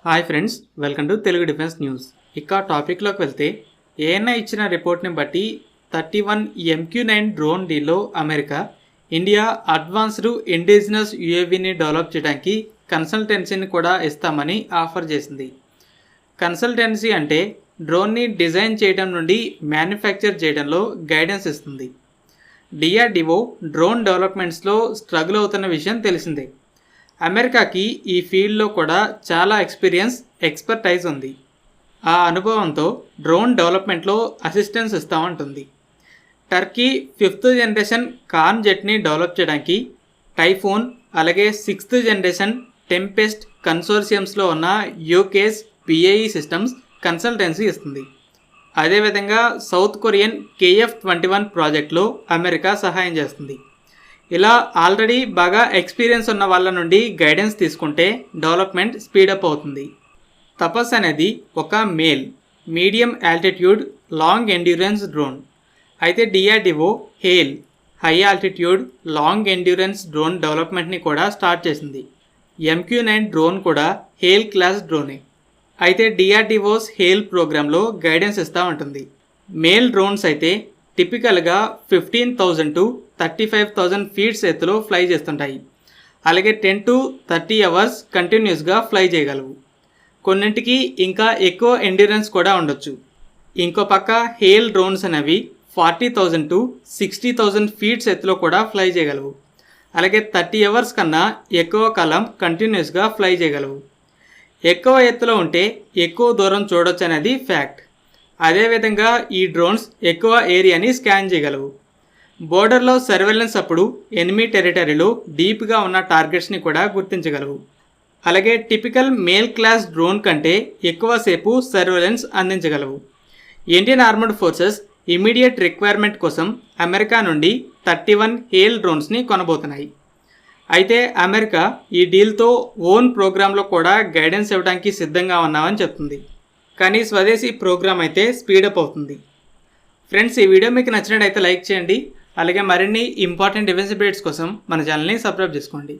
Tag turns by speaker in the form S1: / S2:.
S1: Hi friends, welcome to Telugu defence news. ఇక టాపిక్లోకి వెళ్తే ఏఎన్ఐ ఇచ్చిన రిపోర్ట్ని బట్టి 31 MQ-9 డ్రోన్ డీల్లో అమెరికా ఇండియా అడ్వాన్స్డ్ ఇండిజినస్ యూఏవీని డెవలప్ చేయడానికి కన్సల్టెన్సీని కూడా ఇస్తామని ఆఫర్ చేసింది. కన్సల్టెన్సీ అంటే డ్రోన్ని డిజైన్ చేయడం నుండి మ్యానుఫ్యాక్చర్ చేయడంలో గైడెన్స్ ఇస్తుంది. డిఆర్డిఓ డ్రోన్ డెవలప్మెంట్స్లో స్ట్రగుల్ అవుతున్న విషయం తెలిసిందే. అమెరికాకి ఈ ఫీల్డ్లో కూడా చాలా ఎక్స్పర్టైజ్ ఉంది. ఆ అనుభవంతో డ్రోన్ డెవలప్మెంట్లో అసిస్టెన్స్ ఇస్తామంటుంది. టర్కీ 5th జనరేషన్ కార్న్ జెట్ని డెవలప్ చేయడానికి టైఫూన్ అలాగే 6th జనరేషన్ టెంపెస్ట్ కన్సోర్షియమ్స్లో ఉన్న యూకేస్ పిఏఈ సిస్టమ్స్ కన్సల్టెన్సీ ఇస్తుంది. అదేవిధంగా సౌత్ కొరియన్ KF-21 ప్రాజెక్ట్లో అమెరికా సహాయం చేస్తుంది. ఇలా ఆల్రెడీ బాగా ఎక్స్పీరియన్స్ ఉన్న వాళ్ళ నుండి గైడెన్స్ తీసుకుంటే డెవలప్మెంట్ స్పీడప్ అవుతుంది. తపస్ అనేది ఒక medium altitude long endurance drone. అయితే DRDO HALE high altitude long endurance drone డెవలప్మెంట్ని కూడా స్టార్ట్ చేసింది. MQ-9 డ్రోన్ కూడా హేల్ క్లాస్ డ్రోనే. అయితే డిఆర్డిఓస్ హేల్ ప్రోగ్రాంలో గైడెన్స్ ఇస్తూ ఉంటుంది. మేల్ డ్రోన్స్ అయితే టిపికల్గా 15,000 to 35,000 ఫీట్స్ ఎత్తులో ఫ్లై చేస్తుంటాయి. అలాగే 10 to 30 అవర్స్ కంటిన్యూస్గా ఫ్లై చేయగలవు. కొన్నింటికి ఇంకా ఎక్కువ ఎండ్యూరెన్స్ కూడా ఉండొచ్చు. ఇంకో పక్క హేల్ డ్రోన్స్ అనేవి 40,000 to 60,000 ఫీట్స్ ఎత్తులో కూడా ఫ్లై చేయగలవు. అలాగే 30 అవర్స్ కన్నా ఎక్కువ కాలం కంటిన్యూస్గా ఫ్లై చేయగలవు. ఎక్కువ ఎత్తులో ఉంటే ఎక్కువ దూరం చూడొచ్చు అనేది ఫ్యాక్ట్. అదేవిధంగా ఈ డ్రోన్స్ ఎక్కువ ఏరియాని స్కాన్ చేయగలవు. బోర్డర్లో సర్వేలెన్స్ అప్పుడు ఎనిమీ టెరిటరీలో డీప్గా ఉన్న టార్గెట్స్ని కూడా గుర్తించగలవు. అలాగే టిపికల్ మేల్ క్లాస్ డ్రోన్ కంటే ఎక్కువసేపు సర్వేలెన్స్ అందించగలవు. Indian armoured forces immediate requirement కోసం అమెరికా నుండి 31 హేల్ డ్రోన్స్ని కొనబోతున్నాయి. అయితే అమెరికా ఈ డీల్తో ఓన్ ప్రోగ్రాంలో కూడా గైడెన్స్ ఇవ్వడానికి సిద్ధంగా ఉన్నామని చెప్తుంది. కానీ స్వదేశీ ప్రోగ్రామ్ అయితే స్పీడప్ అవుతుంది. ఫ్రెండ్స్, ఈ వీడియో మీకు నచ్చినట్టయితే లైక్ చేయండి. అలాగే మరిన్ని ఇంపార్టెంట్ డిఫెన్స్ అప్డేట్స్ కోసం మన ఛానల్ని సబ్స్క్రైబ్ చేసుకోండి.